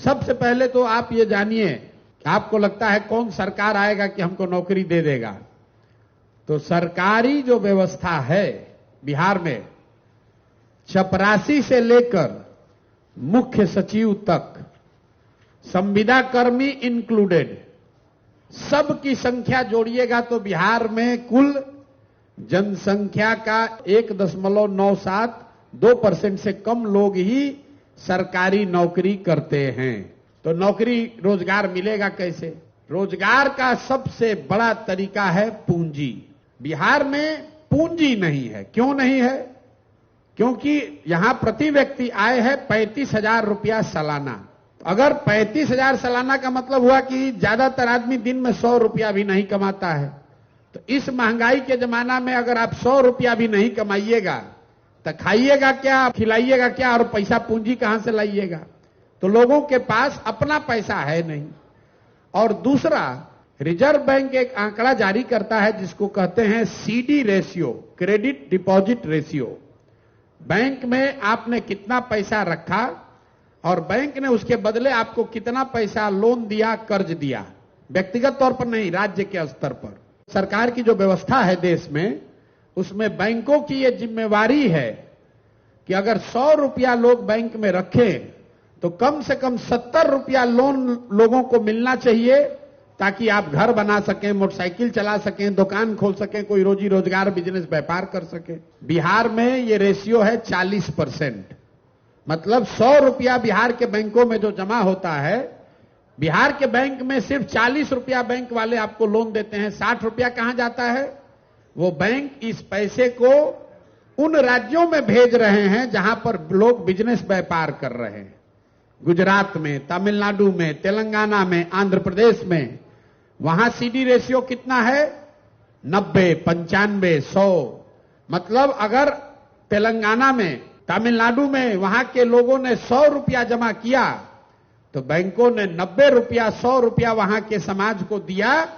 सबसे पहले तो आप ये जानिए, आपको लगता है कौन सरकार आएगा कि हमको नौकरी दे देगा। तो सरकारी जो व्यवस्था है बिहार में, चपरासी से लेकर मुख्य सचिव तक, संविदा कर्मी इंक्लूडेड, सबकी संख्या जोड़िएगा तो बिहार में कुल जनसंख्या का 1.97% से कम लोग ही सरकारी नौकरी करते हैं। तो नौकरी रोजगार मिलेगा कैसे? रोजगार का सबसे बड़ा तरीका है पूंजी। बिहार में पूंजी नहीं है। क्यों नहीं है? क्योंकि यहां प्रति व्यक्ति आय है 35,000 रुपया सालाना। अगर 35,000 सालाना का मतलब हुआ कि ज्यादातर आदमी दिन में 100 रुपया भी नहीं कमाता है। तो इस महंगाई के जमाना में अगर आप 100 रुपया भी नहीं कमाइएगा तो खाइएगा क्या, खिलाइएगा क्या, और पैसा पूंजी कहां से लाइएगा? तो लोगों के पास अपना पैसा है नहीं। और दूसरा, रिजर्व बैंक एक आंकड़ा जारी करता है जिसको कहते हैं CD ratio, credit deposit ratio. Bank में आपने कितना पैसा रखा और बैंक ने उसके बदले आपको कितना पैसा लोन दिया, कर्ज दिया, व्यक्तिगत तौर पर नहीं, राज्य के स्तर पर। सरकार की जो व्यवस्था है देश में, उसमें बैंकों की यह जिम्मेवारी है कि अगर 100 रुपया लोग बैंक में रखें तो कम से कम 70 रुपया लोन लोगों को मिलना चाहिए, ताकि आप घर बना सकें, मोटरसाइकिल चला सकें, दुकान खोल सकें, कोई रोजी रोजगार, बिजनेस, व्यापार कर सकें। बिहार में ये रेशियो है 40%। मतलब 100 रुपया बिहार के बैंकों में जो जमा होता है, बिहार के बैंक में सिर्फ 40 रुपया बैंक वाले आपको लोन देते हैं। 60 रुपया कहां जाता है? वो बैंक इस पैसे को उन राज्यों में भेज रहे हैं जहां पर लोग बिजनेस व्यापार कर रहे हैं। गुजरात में, तमिलनाडु में, तेलंगाना में, आंध्र प्रदेश में। वहां सीडी रेशियो कितना है? 90, 95, 100। मतलब अगर तेलंगाना में, तमिलनाडु में वहां के लोगों ने 100 रुपया जमा किया तो बैंकों ने 90 रुपया, 100 रुपया वहां के समाज को दिया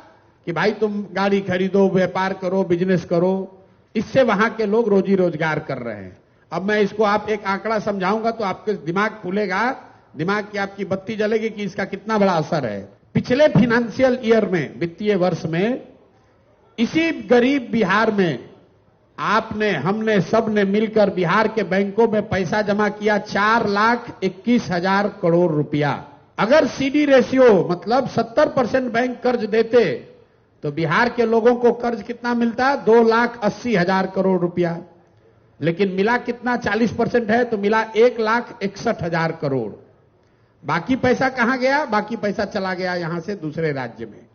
कि भाई तुम गाड़ी खरीदो, व्यापार करो, बिजनेस करो। इससे वहां के लोग रोजी रोजगार कर रहे हैं। अब मैं इसको आप एक आंकड़ा समझाऊंगा तो आपके दिमाग खुलेगा, दिमाग की आपकी बत्ती जलेगी कि इसका कितना बड़ा असर है। पिछले फाइनेंशियल ईयर में, वित्तीय वर्ष में, इसी गरीब बिहार में आपने, हमने, सबने मिलकर बिहार के बैंकों में पैसा जमा किया 4,21,000 करोड़ रुपया। अगर सीडी रेशियो मतलब 70% बैंक कर्ज देते तो बिहार के लोगों को कर्ज कितना मिलता? 2,80,000 करोड़ रुपया। लेकिन मिला कितना? 40% है तो मिला 1,61,000 करोड़। बाकी पैसा कहां गया? बाकी पैसा चला गया यहां से दूसरे राज्य में।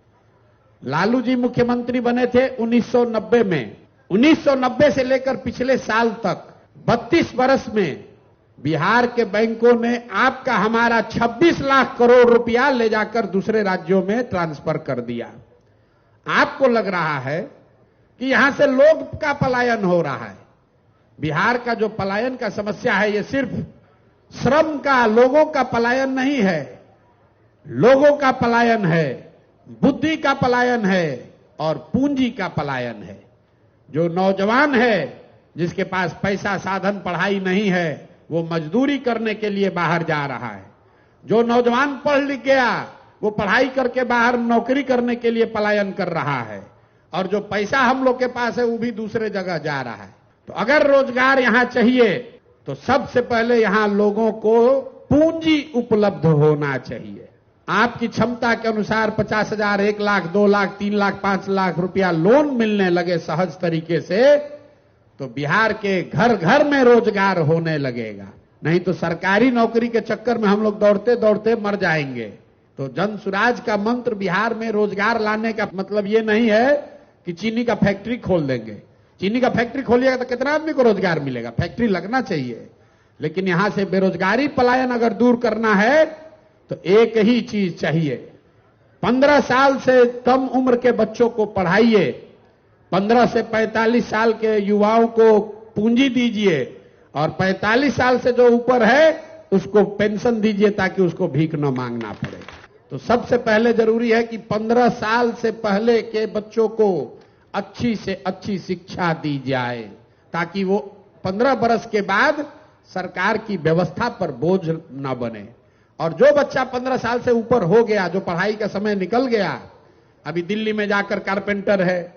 लालू जी मुख्यमंत्री बने थे 1990 में। 1990 से लेकर पिछले साल तक 32 बरस में बिहार के बैंकों ने आपका, हमारा 26 लाख करोड़ रुपया ले जाकर दूसरे राज्यों में ट्रांसफर कर दिया। आपको लग रहा है कि यहां से लोग का पलायन हो रहा है। बिहार का जो पलायन का समस्या है, यह सिर्फ श्रम का, लोगों का पलायन नहीं है। लोगों का पलायन है, बुद्धि का पलायन है और पूंजी का पलायन है। जो नौजवान है, जिसके पास पैसा, साधन, पढ़ाई नहीं है, वो मजदूरी करने के लिए बाहर जा रहा है। जो नौजवान पढ़ लिख गया, वो पढ़ाई करके बाहर नौकरी करने के लिए पलायन कर रहा है। और जो पैसा हम लोग के पास है वो भी दूसरे जगह जा रहा है। तो अगर रोजगार यहां चाहिए तो सबसे पहले यहां लोगों को पूंजी उपलब्ध होना चाहिए। आपकी क्षमता के अनुसार 50,000, 1 लाख, 2 लाख, 3 लाख, 5 लाख रुपया लोन मिलने लगे सहज तरीके से तो बिहार के घर घर में रोजगार होने लगेगा। नहीं तो सरकारी नौकरी के चक्कर में हम लोग दौड़ते दौड़ते मर जाएंगे। तो जन स्वराज का मंत्र बिहार में रोजगार लाने का मतलब ये नहीं है कि चीनी का फैक्ट्री खोल देंगे। चीनी का फैक्ट्री खोलिएगा तो कितना आदमी को रोजगार मिलेगा? फैक्ट्री लगना चाहिए। लेकिन यहां से बेरोजगारी पलायन अगर दूर करना है तो एक ही चीज चाहिए, 15 साल से कम उम्र के बच्चों को पढ़ाइए, 15 से 45 साल के युवाओं को पूंजी दीजिए और 45 साल से जो ऊपर है उसको पेंशन दीजिए ताकि उसको भीख न मांगना पड़े। तो सबसे पहले जरूरी है कि 15 साल से पहले के बच्चों को अच्छी से अच्छी शिक्षा दी जाए ताकि वो 15 बरस के बाद सरकार की व्यवस्था पर बोझ न बने। और जो बच्चा 15 साल से ऊपर हो गया, जो पढ़ाई का समय निकल गया, अभी दिल्ली में जाकर कारपेंटर है,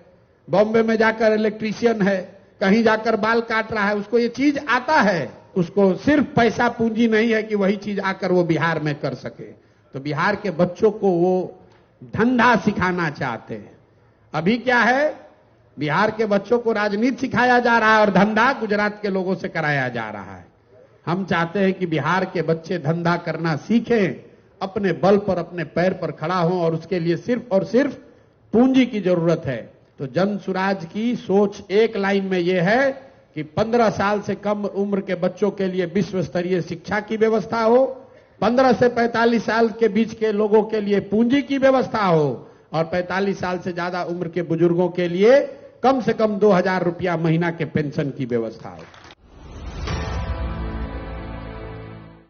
बॉम्बे में जाकर इलेक्ट्रीशियन है, कहीं जाकर बाल काट रहा है, उसको ये चीज आता है, उसको सिर्फ पैसा पूंजी नहीं है कि वही चीज आकर वो बिहार में कर सके। तो बिहार के बच्चों को वो धंधा सिखाना चाहते हैं। अभी क्या है, बिहार के बच्चों को राजनीति सिखाया जा रहा है और धंधा गुजरात के लोगों से कराया जा रहा है। हम चाहते हैं कि बिहार के बच्चे धंधा करना सीखें, अपने बल पर, अपने पैर पर खड़ा हों, और उसके लिए सिर्फ और सिर्फ पूंजी की जरूरत है। तो जन सुराज की सोच एक लाइन में यह है कि 15 साल से कम उम्र के बच्चों के लिए विश्व स्तरीय शिक्षा की व्यवस्था हो, 15 से 45 साल के बीच के लोगों के लिए पूंजी की व्यवस्था हो, और 45 साल से ज्यादा उम्र के बुजुर्गों के लिए कम से कम 2000 रुपया महीना के पेंशन की व्यवस्था हो।